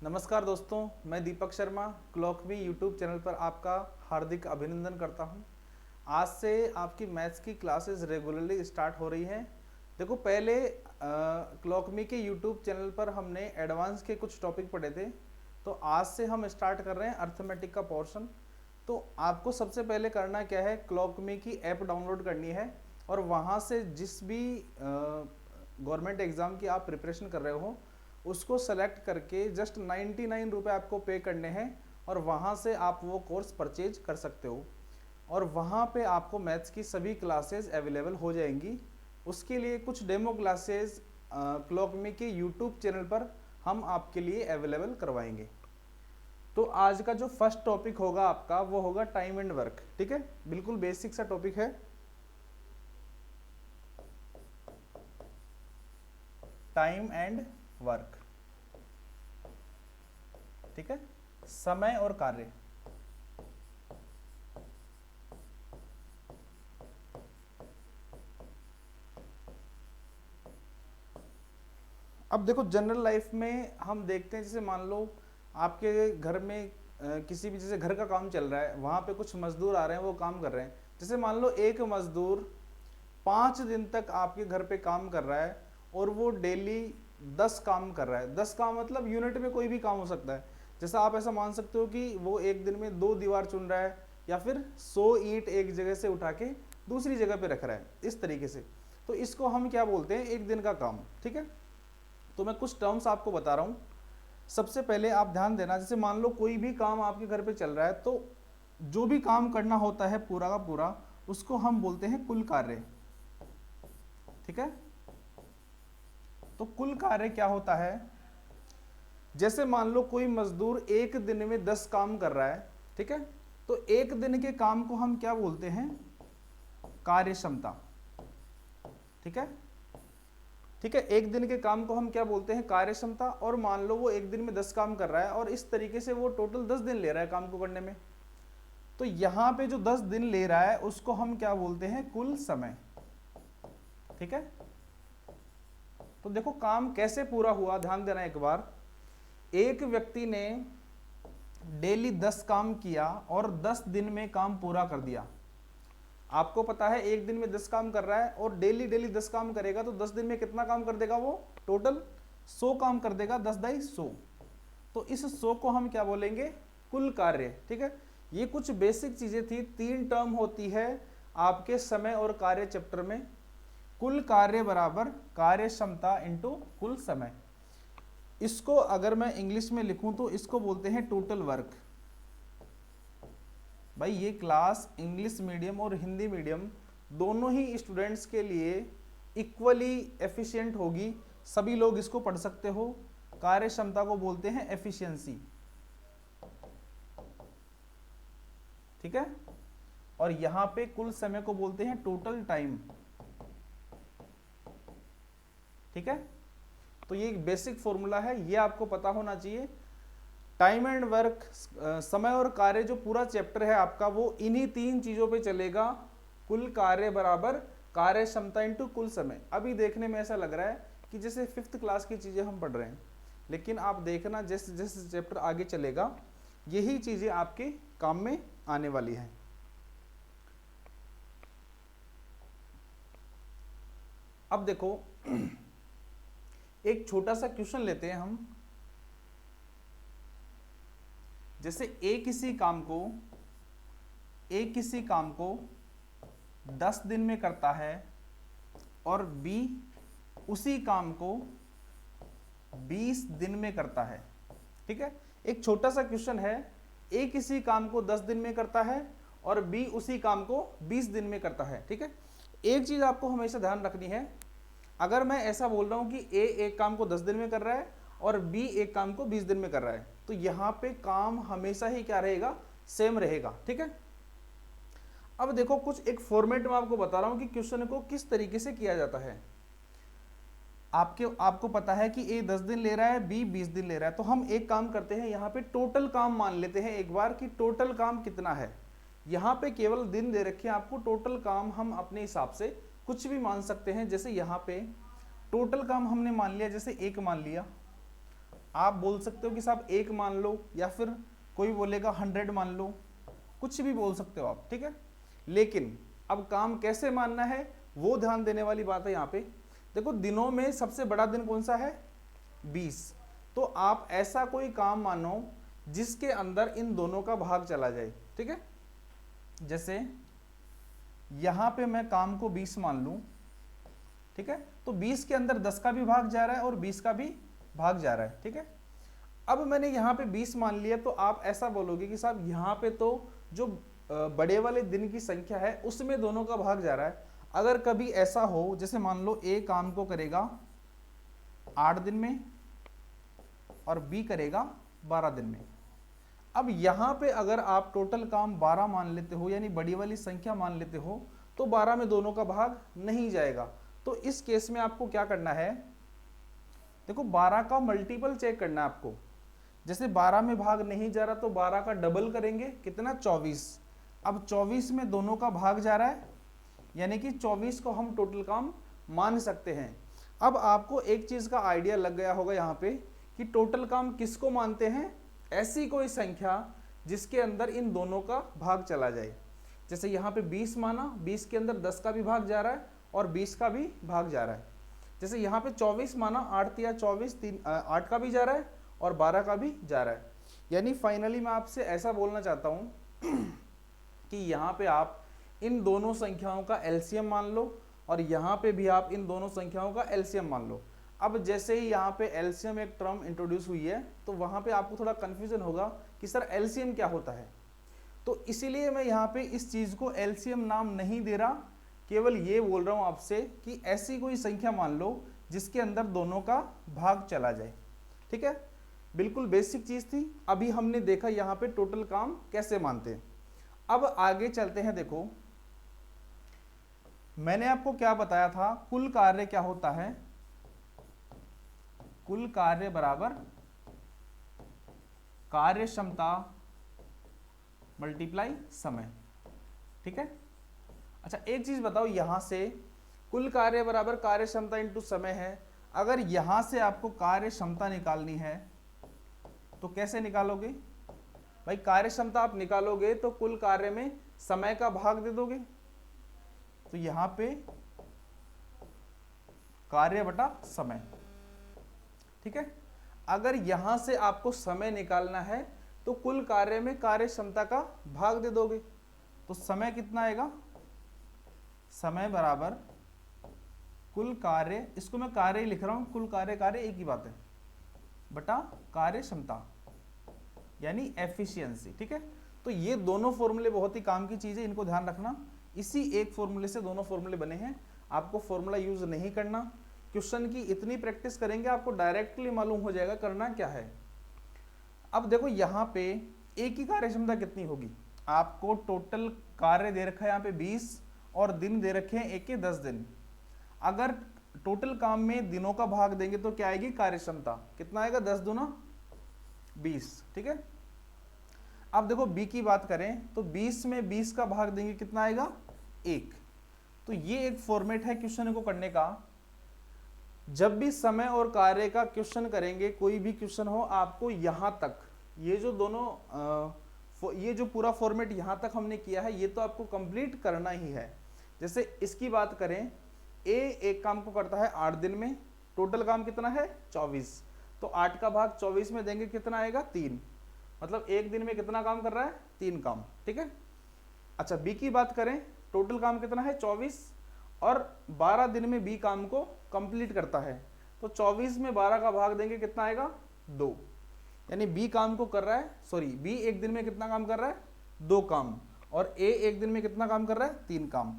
नमस्कार दोस्तों, मैं दीपक शर्मा क्लॉकमी यूट्यूब चैनल पर आपका हार्दिक अभिनंदन करता हूं। आज से आपकी मैथ्स की क्लासेस रेगुलरली स्टार्ट हो रही हैं। देखो, पहले क्लॉकमी के यूट्यूब चैनल पर हमने एडवांस के कुछ टॉपिक पढ़े थे, तो आज से हम स्टार्ट कर रहे हैं अर्थमेटिक का पोर्शन। तो आपको सबसे पहले करना क्या है, क्लॉकमी की ऐप डाउनलोड करनी है और वहाँ से जिस भी गवर्नमेंट एग्ज़ाम की आप प्रिपरेशन कर रहे हो उसको सेलेक्ट करके जस्ट 99 रुपये आपको पे करने हैं और वहाँ से आप वो कोर्स परचेज कर सकते हो और वहाँ पे आपको मैथ्स की सभी क्लासेस अवेलेबल हो जाएंगी। उसके लिए कुछ डेमो क्लासेस क्लॉकमी के यूट्यूब चैनल पर हम आपके लिए अवेलेबल करवाएंगे। तो आज का जो फर्स्ट टॉपिक होगा आपका वो होगा टाइम एंड वर्क। ठीक है, बिल्कुल बेसिक सा टॉपिक है, टाइम एंड वर्क। ठीक है, समय और कार्य। अब देखो, जनरल लाइफ में हम देखते हैं, जैसे मान लो आपके घर में किसी भी जैसे घर का काम चल रहा है, वहाँ पे कुछ मजदूर आ रहे हैं, वो काम कर रहे हैं। जैसे मान लो एक मजदूर 5 दिन तक आपके घर पे काम कर रहा है और वो डेली 10 काम कर रहा है। 10 काम मतलब यूनिट में कोई भी काम हो सकता है। जैसा आप ऐसा मान सकते हो कि वो एक दिन में 2 दीवार चुन रहा है या फिर 100 ईंट एक जगह से उठा के दूसरी जगह पे रख रहा है, इस तरीके से। तो इसको हम क्या बोलते हैं, एक दिन का काम। ठीक है, तो मैं कुछ टर्म्स आपको बता रहा हूँ। सबसे पहले आप ध्यान देना, जैसे मान लो कोई भी काम आपके घर पे चल रहा है, तो जो भी काम करना होता है पूरा का पूरा, उसको हम बोलते हैं कुल कार्य। ठीक है, तो कुल कार्य क्या होता है, जैसे मान लो कोई मजदूर एक दिन में 10 काम कर रहा है। ठीक है, तो एक दिन के काम को हम क्या बोलते हैं, कार्य क्षमता। ठीक है, ठीक है, एक दिन के काम को हम क्या बोलते हैं, कार्य क्षमता। और मान लो वो एक दिन में 10 काम कर रहा है और इस तरीके से वो टोटल 10 दिन ले रहा है काम को करने में, तो यहां पे जो 10 दिन ले रहा है उसको हम क्या बोलते हैं, कुल समय। ठीक है, तो देखो काम कैसे पूरा हुआ, ध्यान देना एक बार। एक व्यक्ति ने डेली 10 काम किया और 10 दिन में काम पूरा कर दिया। आपको पता है एक दिन में 10 काम कर रहा है और डेली डेली 10 काम करेगा, तो 10 दिन में कितना काम कर देगा, वो टोटल 100 काम कर देगा, 10 दाई 100। तो इस 100 को हम क्या बोलेंगे, कुल कार्य। ठीक है, ये कुछ बेसिक चीजें थी। 3 टर्म होती है आपके समय और कार्य चैप्टर में। कुल कार्य बराबर कार्य क्षमता इंटू कुल समय। इसको अगर मैं इंग्लिश में लिखूं तो इसको बोलते हैं टोटल वर्क। भाई ये क्लास इंग्लिश मीडियम और हिंदी मीडियम दोनों ही स्टूडेंट्स के लिए इक्वली एफिशिएंट होगी, सभी लोग इसको पढ़ सकते हो। कार्य क्षमता को बोलते हैं एफिशिएंसी। ठीक है, और यहां पे कुल समय को बोलते हैं टोटल टाइम। ठीक है, तो ये एक बेसिक फॉर्मूला है, ये आपको पता होना चाहिए। टाइम एंड वर्क, समय और कार्य, जो पूरा चैप्टर है आपका वो इन्हीं 3 चीजों पे चलेगा। कुल कार्य बराबर कार्य क्षमता इंटू कुल समय। अभी देखने में ऐसा लग रहा है कि जैसे 5th क्लास की चीजें हम पढ़ रहे हैं, लेकिन आप देखना जैसे जैसे चैप्टर आगे चलेगा यही चीजें आपके काम में आने वाली हैं। अब देखो एक छोटा सा क्वेश्चन लेते हैं हम। जैसे ए किसी काम को 10 दिन में करता है और बी उसी काम को 20 दिन में करता है। ठीक है, एक छोटा सा क्वेश्चन है, ए किसी काम को 10 दिन में करता है और बी उसी काम को 20 दिन में करता है। ठीक है, एक चीज आपको हमेशा ध्यान रखनी है, अगर मैं ऐसा बोल रहा हूं कि ए एक काम को 10 दिन में कर रहा है और बी एक काम को 20 दिन में कर रहा है, तो यहां पे काम हमेशा ही क्या रहेगा, सेम रहेगा। ठीक है, अब देखो कुछ एक फॉर्मेट में आपको बता रहा हूं कि क्वेश्चन को किस तरीके से किया जाता है। आपको पता है कि ए 10 दिन ले रहा है, बी 20 दिन ले रहा है, तो हम एक काम करते हैं, यहाँ पे टोटल काम मान लेते हैं एक बार कि टोटल काम कितना है। यहाँ पे केवल दिन दे रखे हैं आपको, टोटल काम हम अपने हिसाब से कुछ भी मान सकते हैं। जैसे यहाँ पे टोटल काम हमने मान लिया, जैसे 1 मान लिया। आप बोल सकते हो कि साहब 1 मान लो, या फिर कोई बोलेगा 100 मान लो, कुछ भी बोल सकते हो आप, ठीक है। लेकिन अब काम कैसे मानना है वो ध्यान देने वाली बात है यहाँ पे। देखो दिनों में सबसे बड़ा दिन कौन सा है? 20। तो आप ऐसा कोई काम मानो जिसके अंदर इन दोनों का भाग चला जाए, ठीक है। जैसे यहां पे मैं काम को 20 मान लूं, ठीक है, तो 20 के अंदर 10 का भी भाग जा रहा है और 20 का भी भाग जा रहा है, ठीक है। अब मैंने यहाँ पे 20 मान लिया, तो आप ऐसा बोलोगे कि साहब यहाँ पे तो जो बड़े वाले दिन की संख्या है उसमें दोनों का भाग जा रहा है। अगर कभी ऐसा हो, जैसे मान लो ए काम को करेगा 8 दिन में और बी करेगा 12 दिन में। अब यहाँ पे अगर आप टोटल काम 12 मान लेते हो, यानी बड़ी वाली संख्या मान लेते हो, तो 12 में दोनों का भाग नहीं जाएगा। तो इस केस में आपको क्या करना है, देखो 12 का मल्टीपल चेक करना है आपको। जैसे 12 में भाग नहीं जा रहा तो 12 का डबल करेंगे, कितना? 24। अब 24 में दोनों का भाग जा रहा है, यानी कि 24 को हम टोटल काम मान सकते हैं। अब आपको एक चीज का आइडिया लग गया होगा यहाँ पे कि टोटल काम किसको मानते हैं? ऐसी कोई संख्या जिसके अंदर इन दोनों का भाग चला जाए। जैसे यहाँ पे 20 माना, 20 के अंदर 10 का भी भाग जा रहा है और 20 का भी भाग जा रहा है। जैसे यहाँ पे 24 माना, 8 तिया 24, 8 का भी जा रहा है और 12 का भी जा रहा है। यानी फाइनली मैं आपसे ऐसा बोलना चाहता हूँ कि यहाँ पे आप इन दोनों संख्याओं का एलसीएम मान लो और यहाँ पे भी आप इन दोनों संख्याओं का एलसीएम मान लो। अब जैसे ही यहाँ पे एलसीएम एक टर्म इंट्रोड्यूस हुई है तो वहाँ पे आपको थोड़ा कन्फ्यूजन होगा कि सर एलसीएम क्या होता है। तो इसीलिए मैं यहाँ पे इस चीज़ को एलसीएम नाम नहीं दे रहा, केवल ये बोल रहा हूँ आपसे कि ऐसी कोई संख्या मान लो जिसके अंदर दोनों का भाग चला जाए, ठीक है। बिल्कुल बेसिक चीज़ थी। अभी हमने देखा यहाँ पे टोटल काम कैसे मानते हैं। अब आगे चलते हैं। देखो मैंने आपको क्या बताया था, कुल कार्य क्या होता है? कुल कार्य बराबर कार्य क्षमता मल्टीप्लाई समय, ठीक है। अच्छा एक चीज बताओ, यहां से कुल कार्य बराबर कार्य क्षमता इंटू समय है। अगर यहां से आपको कार्य क्षमता निकालनी है तो कैसे निकालोगे भाई? कार्य क्षमता आप निकालोगे तो कुल कार्य में समय का भाग दे दोगे, तो यहां पे कार्य बटा समय, ठीक है। अगर यहां से आपको समय निकालना है तो कुल कार्य में कार्य क्षमता का भाग दे दोगे, तो समय कितना आएगा? समय बराबर कुल कार्य, इसको मैं कार्य ही लिख रहा हूं, कुल कार्य कार्य एक ही बात है, बटा कार्य क्षमता यानी एफिशिएंसी, ठीक है। तो ये दोनों फॉर्मूले बहुत ही काम की चीज है, इनको ध्यान रखना। इसी एक फॉर्मूले से दोनों फॉर्मूले बने हैं, आपको फॉर्मूला यूज नहीं करना। क्वेश्चन की इतनी प्रैक्टिस करेंगे आपको डायरेक्टली मालूम हो जाएगा करना क्या है। अब देखो यहाँ पे एक ही कार्य क्षमता कितनी होगी, आपको टोटल कार्य दे रखा है यहाँ पे 20 और दिन दे रखे हैं एक के 10 दिन। अगर टोटल काम में दिनों का भाग देंगे तो क्या आएगी? कार्य क्षमता कितना आएगा? 10 दूना 20, ठीक है। अब देखो बी की बात करें तो 20 में 20 का भाग देंगे, कितना आएगा? 1। तो ये एक फॉर्मेट है क्वेश्चन को करने का। जब भी समय और कार्य का क्वेश्चन करेंगे, कोई भी क्वेश्चन हो, आपको यहां तक ये जो दोनों ये जो पूरा फॉर्मेट यहां तक हमने किया है ये तो आपको कंप्लीट करना ही है। जैसे इसकी बात करें, ए एक काम को करता है 8 दिन में, टोटल काम कितना है? 24। तो 8 का भाग 24 में देंगे, कितना आएगा? 3। मतलब एक दिन में कितना काम कर रहा है? 3 काम, ठीक है। अच्छा बी की बात करें, टोटल काम कितना है? 24 और 12 दिन में बी काम को कंप्लीट करता है, तो 24 में 12 का भाग देंगे, कितना आएगा? 2। यानी बी काम को कर रहा है, सॉरी बी एक दिन में कितना काम कर रहा है? 2 काम, और ए एक दिन में कितना काम कर रहा है? 3 काम।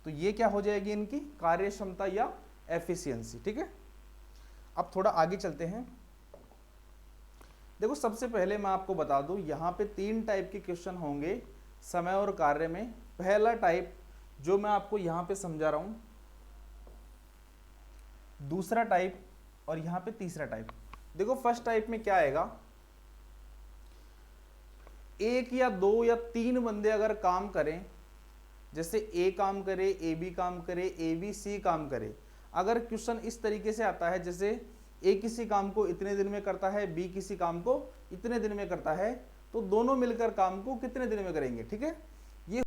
तो ये क्या हो जाएगी? इनकी कार्य क्षमता या एफिशिएंसी, ठीक है। अब थोड़ा आगे चलते हैं। देखो सबसे पहले मैं आपको बता दूं, यहाँ पे 3 टाइप के क्वेश्चन होंगे समय और कार्य में। पहला टाइप जो मैं आपको यहाँ पे समझा रहा हूं, दूसरा टाइप और यहाँ पे तीसरा टाइप। देखो फर्स्ट टाइप में क्या आएगा, एक या 2 या 3 बंदे अगर काम करें, जैसे ए काम करे, ए बी काम करे, ए बी सी काम करे। अगर क्वेश्चन इस तरीके से आता है, जैसे ए किसी काम को इतने दिन में करता है, बी किसी काम को इतने दिन में करता है, तो दोनों मिलकर काम को कितने दिन में करेंगे, ठीक है।